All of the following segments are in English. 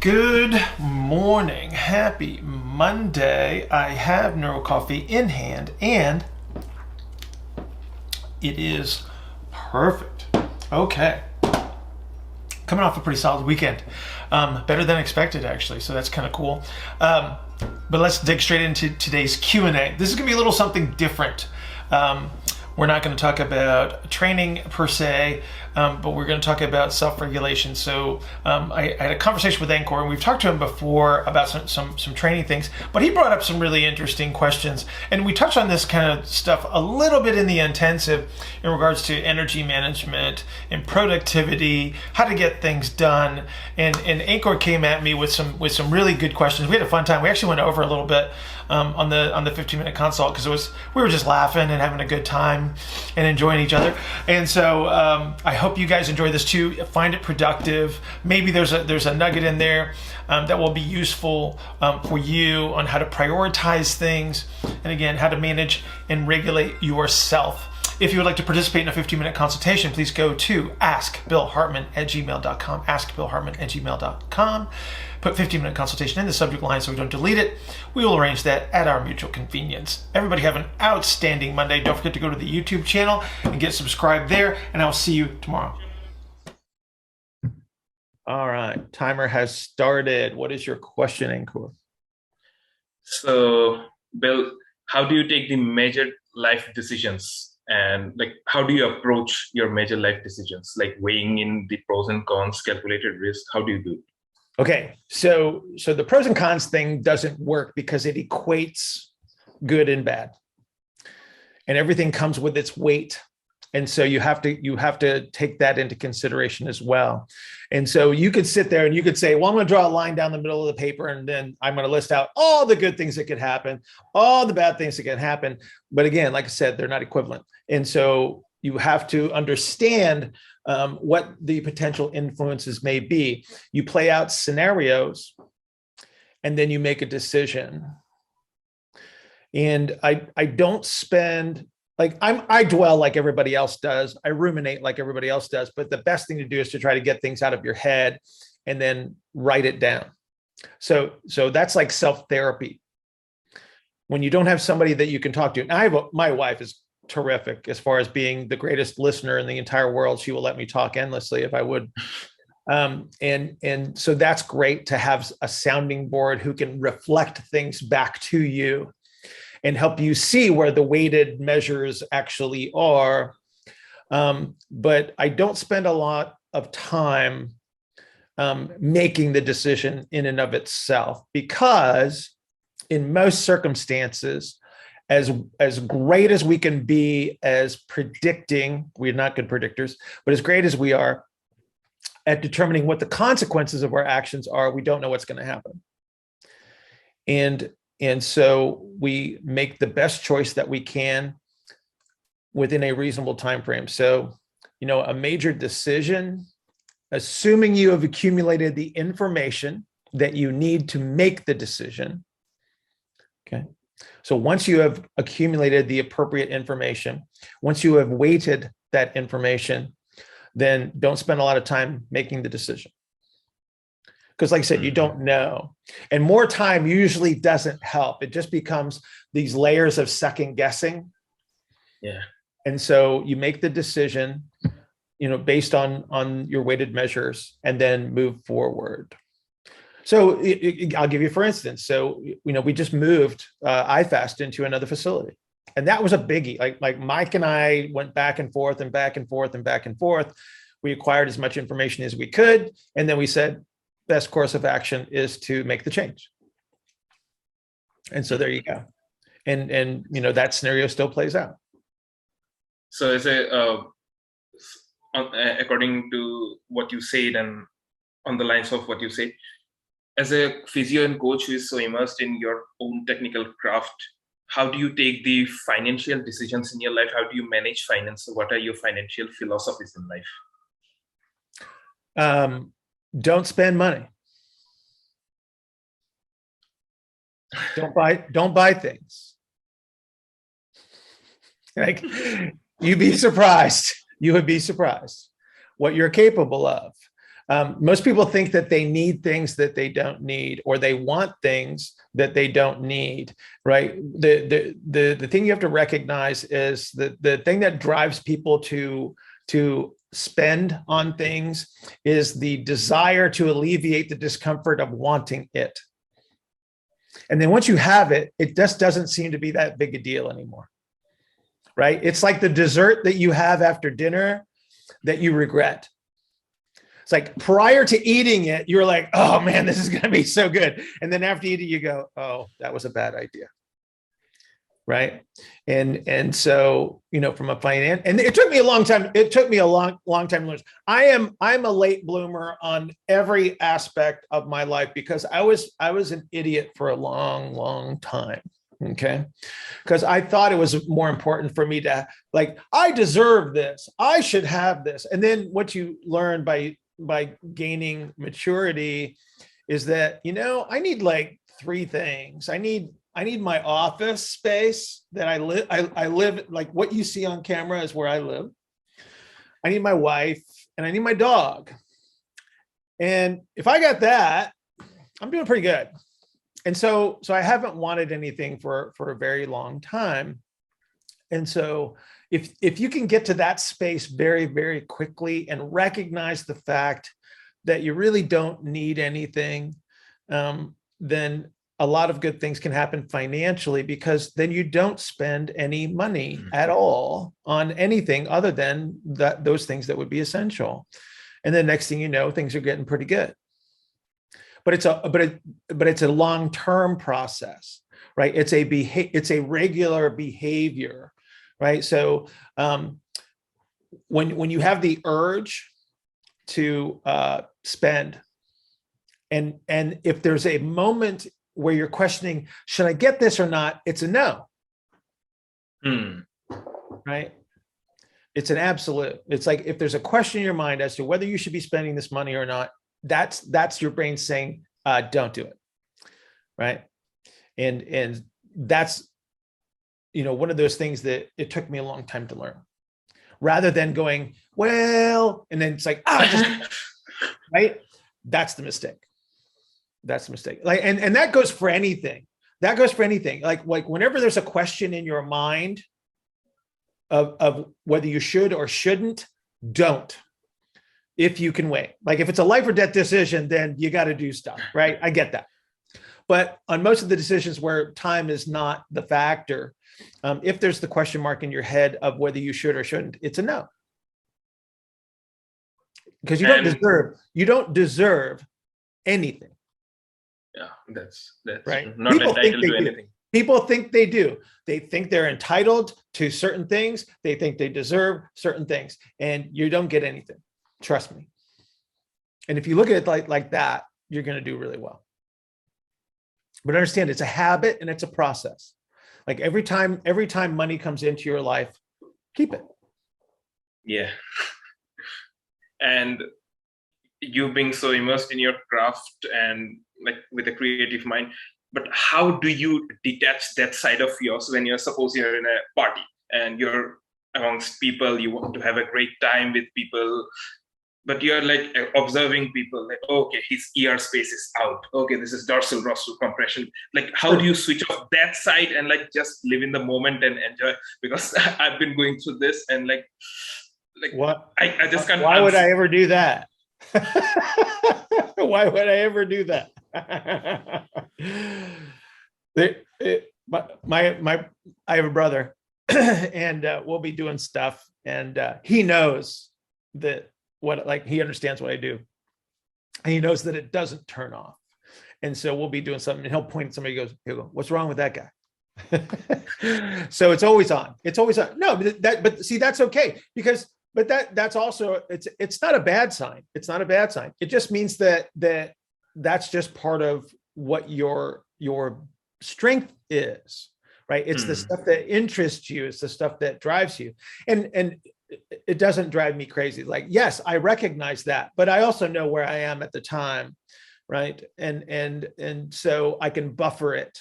Good morning. Happy Monday. I have Neuro Coffee in hand and it is perfect. Okay. Coming off a pretty solid weekend. Better than expected, actually, so that's kind of cool. But let's dig straight into today's Q&A. This is going to be a little something different. We're not going to talk about training per se, but we're going to talk about self-regulation. So I had a conversation with Ankoor, and we've talked to him before about some training things, but he brought up some really interesting questions. And we touched on this kind of stuff a little bit in the intensive in regards to energy management and productivity, how to get things done. And Ankoor came at me with some really good questions. We had a fun time. We actually went over a little bit on the 15-minute consult because we were just laughing and having a good time and enjoying each other. And so I hope you guys enjoy this too. Find it productive. Maybe there's a nugget in there that will be useful for you on how to prioritize things, and again, how to manage and regulate yourself. If you would like to participate in a 15-minute consultation, please go to askbillhartman@gmail.com, askbillhartman@gmail.com. Put 15-minute consultation in the subject line so we don't delete it. We will arrange that at our mutual convenience. Everybody have an outstanding Monday. Don't forget to go to the YouTube channel and get subscribed there, and I'll see you tomorrow. All right, timer has started. What is your question, Ankoor? So, Bill, how do you take the major life decisions? And how do you approach your major life decisions? Like weighing in the pros and cons, calculated risk. How do you do it? Okay, so the pros and cons thing doesn't work because it equates good and bad, and everything comes with its weight. And so you have to take that into consideration as well. And so you could sit there and you could say, well, I'm going to draw a line down the middle of the paper, and then I'm going to list out all the good things that could happen, all the bad things that can happen. But again, like I said, they're not equivalent. And so you have to understand what the potential influences may be. You play out scenarios, and then you make a decision. And I don't spend, I dwell like everybody else does. I ruminate like everybody else does. But the best thing to do is to try to get things out of your head and then write it down. So that's like self-therapy. When you don't have somebody that you can talk to. And my wife is terrific as far as being the greatest listener in the entire world. She will let me talk endlessly if I would. And so that's great to have a sounding board who can reflect things back to you and help you see where the weighted measures actually are. But I don't spend a lot of time making the decision in and of itself, because in most circumstances, as great as we can be as predicting, we're not good predictors, but as great as we are at determining what the consequences of our actions are, we don't know what's going to happen. And so we make the best choice that we can within a reasonable time frame. So, a major decision, assuming you have accumulated the information that you need to make the decision. Okay. So once you have accumulated the appropriate information, once you have weighted that information, then don't spend a lot of time making the decision. Because like I said, you don't know. And more time usually doesn't help. It just becomes these layers of second guessing. Yeah. And so you make the decision, based on your weighted measures, and then move forward. So I'll give you, for instance, so, we just moved iFast into another facility. And that was a biggie. Like Mike and I went back and forth and back and forth and back and forth. We acquired as much information as we could. And then we said, best course of action is to make the change. And so there you go. And that scenario still plays out. So according to what you said, and on the lines of what you say, as a physio and coach who is so immersed in your own technical craft, how do you take the financial decisions in your life? How do you manage finance? What are your financial philosophies in life? Don't spend money. Don't buy things. Like, you'd be surprised. You would be surprised what you're capable of. Most people think that they need things that they don't need, or they want things that they don't need, right? The thing you have to recognize is that the thing that drives people to spend on things is the desire to alleviate the discomfort of wanting it. And then once you have it, it just doesn't seem to be that big a deal anymore, right? It's like the dessert that you have after dinner that you regret. It's like prior to eating it, you're like, oh man, this is going to be so good. And then after eating, you go, oh, that was a bad idea. Right. And so, from a finance, and it took me a long time. It took me a long time to learn. I'm a late bloomer on every aspect of my life because I was an idiot for a long time. Okay. Because I thought it was more important for me to I deserve this. I should have this. And then what you learn by gaining maturity is that, I need three things. I need my office space that I live like what you see on camera is where I live. I need my wife and I need my dog. And if I got that, I'm doing pretty good. And so I haven't wanted anything for a very long time. And so if you can get to that space very, very quickly and recognize the fact that you really don't need anything, then a lot of good things can happen financially, because then you don't spend any money at all on anything other than those things that would be essential. And then next thing you know, things are getting pretty good. But it's a long-term process, right? It's a regular behavior, right? So when you have the urge to spend, and if there's a moment where you're questioning, should I get this or not? It's a no. Right? It's an absolute. It's like if there's a question in your mind as to whether you should be spending this money or not, that's your brain saying, don't do it. Right? And that's, one of those things that it took me a long time to learn. Rather than going, well, and then it's like, right? That's the mistake. That's the mistake. And that goes for anything. That goes for anything. Like whenever there's a question in your mind of whether you should or shouldn't, don't. If you can wait. Like if it's a life or death decision, then you got to do stuff, right? I get that. But on most of the decisions where time is not the factor, if there's the question mark in your head of whether you should or shouldn't, it's a no. Because you don't deserve anything. Yeah, that's right. Not entitled to anything. People think they do. They think they're entitled to certain things. They think they deserve certain things, and you don't get anything. Trust me. And if you look at it like that, you're going to do really well. But understand, it's a habit and it's a process. Like every time money comes into your life, keep it. Yeah. And you being so immersed in your craft and with a creative mind, but how do you detach that side of yours when suppose you're in a party and you're amongst people, you want to have a great time with people, but you're observing people okay, his ear space is out. Okay, this is dorsal rostral compression. How do you switch off that side and just live in the moment and enjoy? Because I've been going through this and what? I just can't. Why would I ever do that? Why would I ever do that? I have a brother and we'll be doing stuff and he knows that he understands what I do. And he knows that it doesn't turn off. And so we'll be doing something and he'll point at somebody, he'll go, what's wrong with that guy? So it's always on. It's always on. No, but see, that's okay but that's also, it's not a bad sign. It's not a bad sign. It just means that's just part of what your strength is, right? It's the stuff that interests you. It's the stuff that drives you. And it doesn't drive me crazy. Yes, I recognize that, but I also know where I am at the time, right? And so I can buffer it,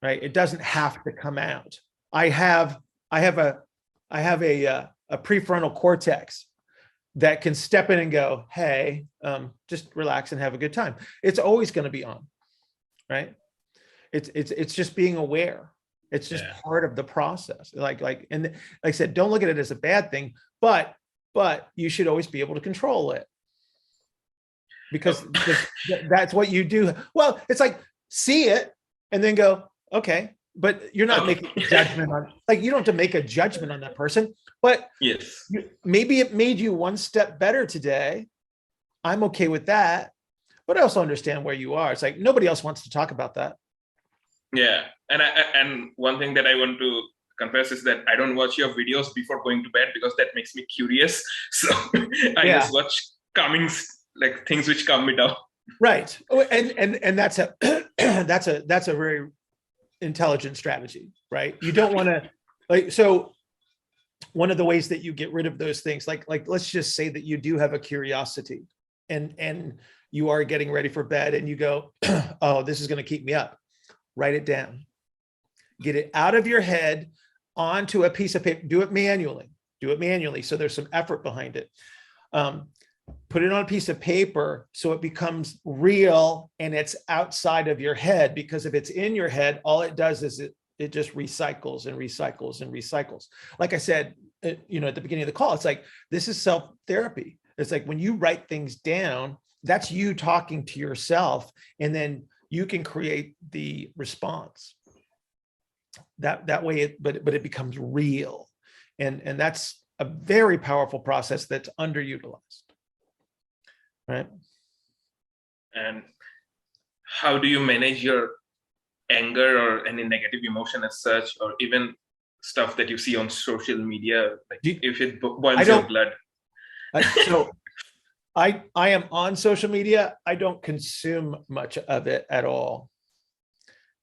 right? It doesn't have to come out. I have a prefrontal cortex that can step in and go, hey, just relax and have a good time. It's always going to be on, right? It's just being aware. It's just part of the process. And like I said, don't look at it as a bad thing, but you should always be able to control it, because that's what you do. Well, it's like, see it and then go, okay, but you're not making a judgment on, like, you don't have to make a judgment on that person, but Yes. maybe it made you one step better today. I'm okay with that, but I also understand where you are. It's like, nobody else wants to talk about that. Yeah. And one thing that I want to confess is that I don't watch your videos before going to bed, because that makes me curious. So I just watch like things which calm me down. Right. And that's a that's a very intelligent strategy, right? You don't want to, like, so one of the ways that you get rid of those things, like let's just say that you do have a curiosity and you are getting ready for bed and you go, oh, this is going to keep me up. Write it down. Get it out of your head onto a piece of paper. Do it manually. So there's some effort behind it. Put it on a piece of paper so it becomes real and it's outside of your head, because if it's in your head, all it does is it just recycles and recycles and recycles. Like I said, at the beginning of the call, it's like, this is self-therapy. It's like when you write things down, that's you talking to yourself, and then you can create the response that way, but it becomes real. And that's a very powerful process that's underutilized. Right. And how do you manage your anger or any negative emotion as such, or even stuff that you see on social media, like if it boils your blood? So I am on social media. I don't consume much of it at all,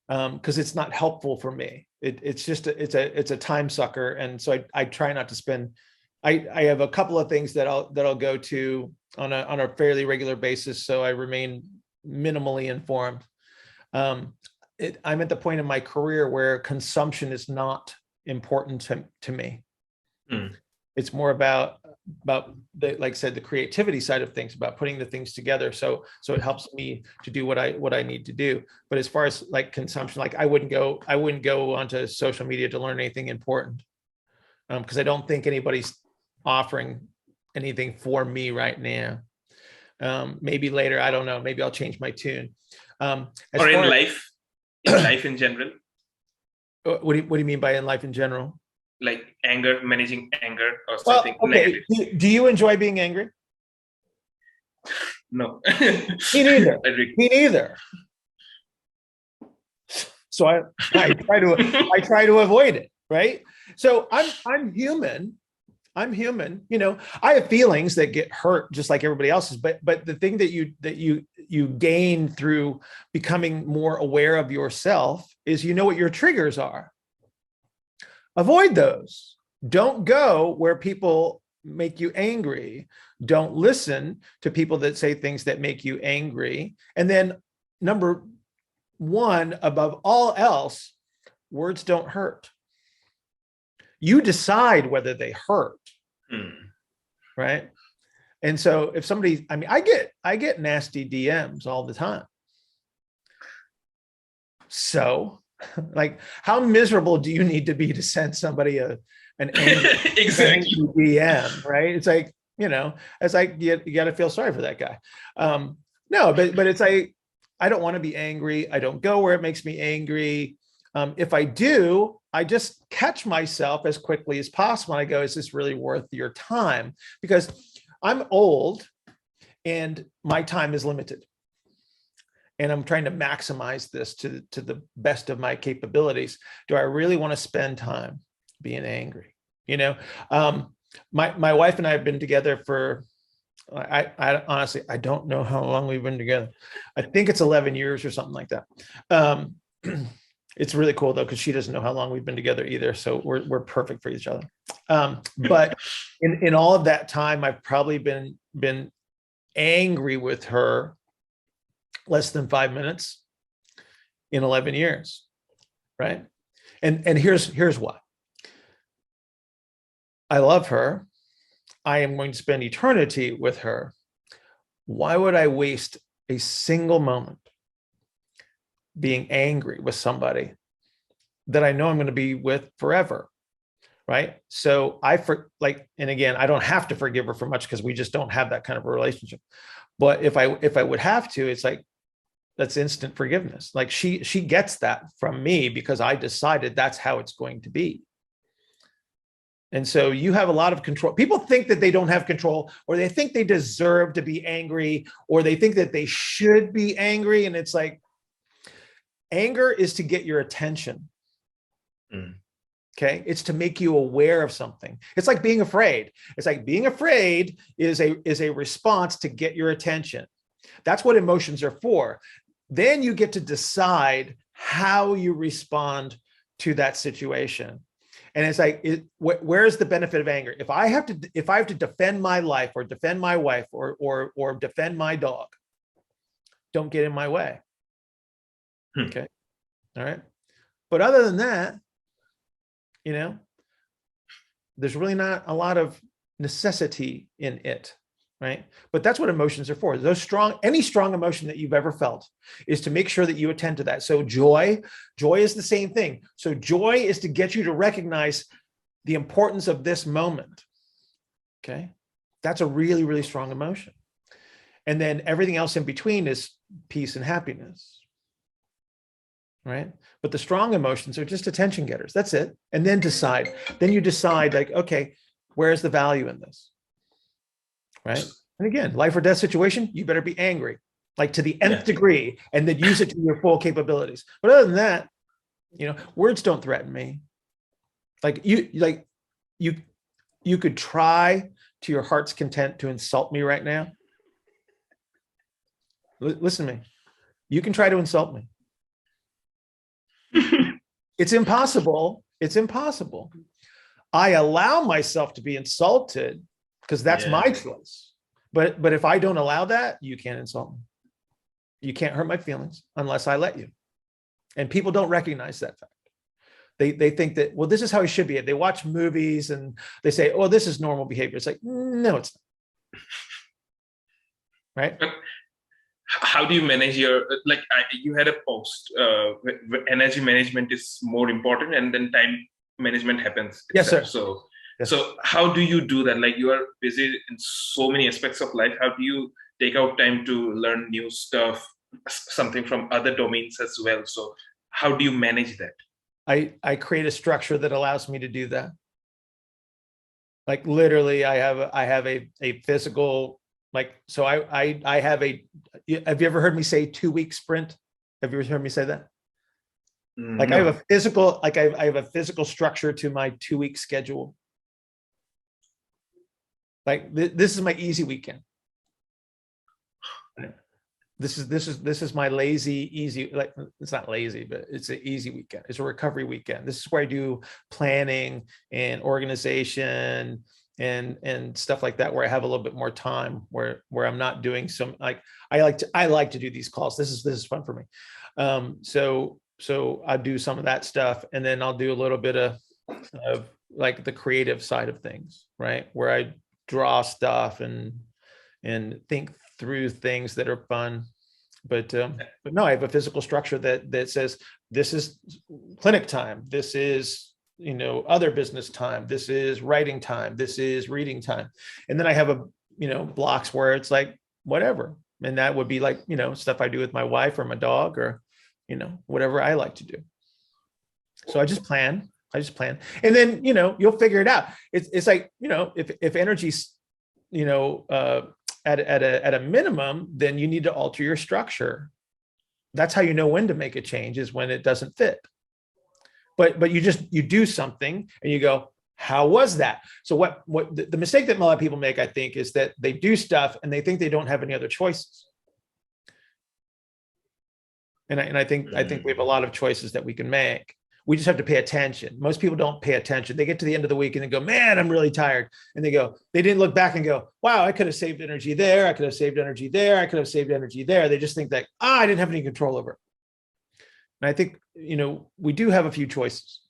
because it's not helpful for me. It's just it's a time sucker, and so I try not to spend. I have a couple of things that I'll go to on a fairly regular basis, so I remain minimally informed. I'm at the point in my career where consumption is not important to me. It's more about the, like I said, the creativity side of things, about putting the things together. So it helps me to do what I need to do. But as far as like consumption, like I wouldn't go onto social media to learn anything important, because I don't think anybody's offering anything for me right now. Maybe later, I don't know. Maybe I'll change my tune. Or in life in general. What do you mean by in life in general? Like anger, managing anger or something. Well, okay. Do you enjoy being angry? No. Me neither. Me neither. So I try to avoid it, right? So I'm human. I'm human. I have feelings that get hurt just like everybody else's, but the thing that you gain through becoming more aware of yourself is what your triggers are. Avoid those. Don't go where people make you angry. Don't listen to people that say things that make you angry. And then number one, above all else, words don't hurt. You decide whether they hurt. Right. And so if somebody, I get nasty DMs all the time. So like, how miserable do you need to be to send somebody an angry, exactly. DM, right? It's like, it's like you got to feel sorry for that guy. No, but it's like, I don't want to be angry. I don't go where it makes me angry. If I do, I just catch myself as quickly as possible. I go, is this really worth your time? Because I'm old and my time is limited. And I'm trying to maximize this to the best of my capabilities. Do I really want to spend time being angry? My wife and I have been together for, I honestly, I don't know how long we've been together. I think it's 11 years or something like that. It's really cool though, because she doesn't know how long we've been together either. So we're perfect for each other. But in all of that time, I've probably been angry with her less than 5 minutes in 11 years. Right. And here's why. I love her. I am going to spend eternity with her. Why would I waste a single moment being angry with somebody that I know I'm going to be with forever? Right. So and again, I don't have to forgive her for much because we just don't have that kind of a relationship. But if I would have to, it's like, that's instant forgiveness. Like she gets that from me because I decided that's how it's going to be. And so you have a lot of control. People think that they don't have control, or they think they deserve to be angry, or they think that they should be angry. And it's like, anger is to get your attention. Okay. It's to make you aware of something. It's like being afraid. It's like being afraid is a response to get your attention. That's what emotions are for. Then you get to decide how you respond to that situation. And it's like, where's the benefit of anger? If I have to defend my life or defend my wife or defend my dog, don't get in my way. Okay. All right. But other than that, there's really not a lot of necessity in it. Right. But that's what emotions are for. Any strong emotion that you've ever felt is to make sure that you attend to that. So joy is the same thing. So joy is to get you to recognize the importance of this moment. Okay. That's a really, really strong emotion. And then everything else in between is peace and happiness. Right. But the strong emotions are just attention getters. That's it. And then you decide like, okay, where's the value in this? Right. And again, life or death situation, you better be angry, like to the nth degree, and then use it to your full capabilities. But other than that, words don't threaten me. You could try to your heart's content to insult me right now. Listen to me. You can try to insult me. It's impossible. It's impossible. I allow myself to be insulted because that's my choice. But if I don't allow that, you can't insult me. You can't hurt my feelings unless I let you. And people don't recognize that fact. They think that, well, this is how he should be. They watch movies and they say, oh, this is normal behavior. It's like, no, it's not. Right? How do you manage you had a post, energy management is more important and then time management happens. Yes, sir. So how do you do that? Like you are busy in so many aspects of life. How do you take out time to learn new stuff, something from other domains as well? So how do you manage that? I create a structure that allows me to do that. Like literally I have a physical, have you ever heard me say 2-week sprint? Have you ever heard me say that? Like no. I have a physical structure to my 2-week schedule. Like this is my easy weekend. This is my easy, like it's not lazy, but it's an easy weekend. It's a recovery weekend. This is where I do planning and organization and stuff like that, where I have a little bit more time, where I'm not doing some, like, I like to do these calls. This is fun for me. So I do some of that stuff, and then I'll do a little bit of like the creative side of things, right? Where I draw stuff and think through things that are fun. But no, I have a physical structure that says this is clinic time. This is, other business time. This is writing time. This is reading time. And then I have blocks where it's like whatever. And that would be like, stuff I do with my wife or my dog or, whatever I like to do. So I just plan. And then, you'll figure it out. It's like, if energy's, at a minimum, then you need to alter your structure. That's how you know when to make a change, is when it doesn't fit. But you do something and you go, how was that? So what the mistake that a lot of people make, I think, is that they do stuff and they think they don't have any other choices. And I think we have a lot of choices that we can make. We just have to pay attention. Most people don't pay attention. They get to the end of the week and they go, man, I'm really tired. And they didn't look back and go, wow, I could have saved energy there. I could have saved energy there. I could have saved energy there. They just think that, I didn't have any control over it. And I think, we do have a few choices.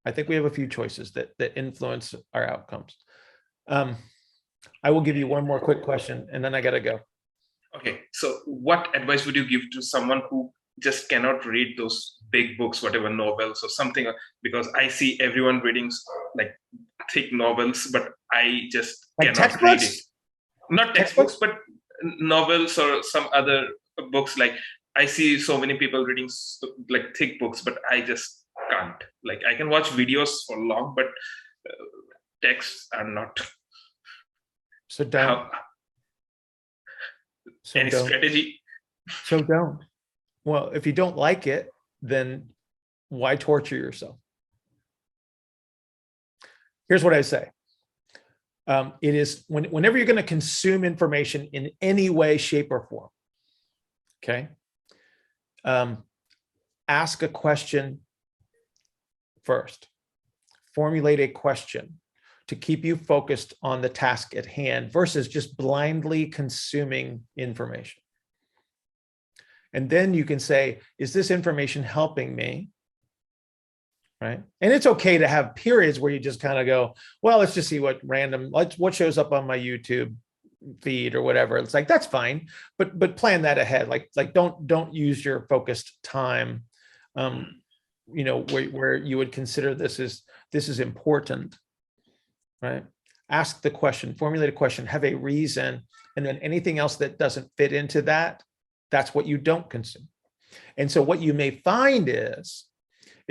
I think we have a few choices that influence our outcomes. I will give you one more quick question and then I got to go. Okay, so what advice would you give to someone who just cannot read those big books, whatever novels or something? Because I see everyone reading like thick novels, but I just Like cannot read it. textbooks? Not textbooks, but novels or some other books. Like I see so many people reading like thick books, but I just can't. Like I can watch videos for long, but texts are not. So don't. How, So any don't. strategy? So don't. Well, if you don't like it, then why torture yourself? Here's what I say. It is whenever you're going to consume information in any way, shape, or form, okay? Ask a question first. Formulate a question to keep you focused on the task at hand versus just blindly consuming information. And then you can say, is this information helping me? Right. And it's okay to have periods where you just kind of go, well, let's just see what what shows up on my YouTube feed or whatever. It's like, that's fine, but plan that ahead. Like don't use your focused time, where you would consider this is important, right? Ask the question, formulate a question, have a reason, and then anything else that doesn't fit into that, that's what you don't consume. And so what you may find is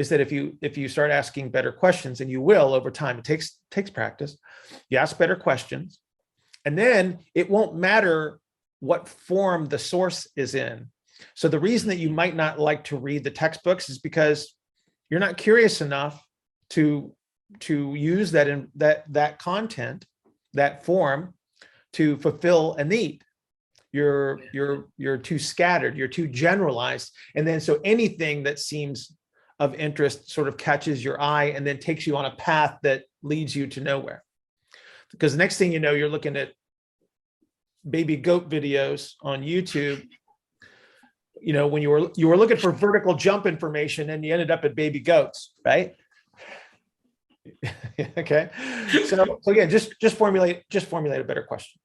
that if you start asking better questions, and you will over time, it takes practice, you ask better questions, and then it won't matter what form the source is in. So the reason that you might not like to read the textbooks is because you're not curious enough to use that content, that form, to fulfill a need. You're too scattered, you're too generalized, and then so anything that seems of interest sort of catches your eye and then takes you on a path that leads you to nowhere. Because the next thing you know, you're looking at baby goat videos on YouTube. When you were looking for vertical jump information and you ended up at baby goats, right? Okay. So again, just formulate a better question.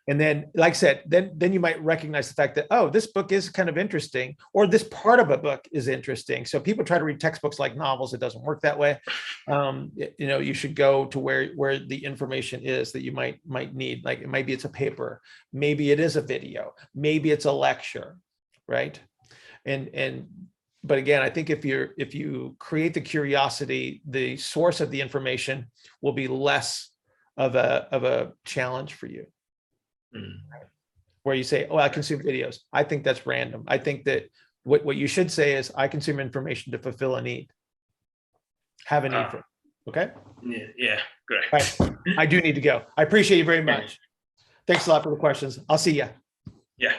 And then, like I said, then you might recognize the fact that, oh, this book is kind of interesting, or this part of a book is interesting. So people try to read textbooks like novels. It doesn't work that way. You should go to where the information is that you might need. Like maybe it's a paper, maybe it is a video, maybe it's a lecture, right? But again, I think if you create the curiosity, the source of the information will be less of a challenge for you. Where you say, oh, I consume videos. I think that's random. I think that what you should say is, I consume information to fulfill a need, have a need for it. Okay? Yeah, great. Right. I do need to go. I appreciate you very much. Thanks a lot for the questions. I'll see you. Yeah.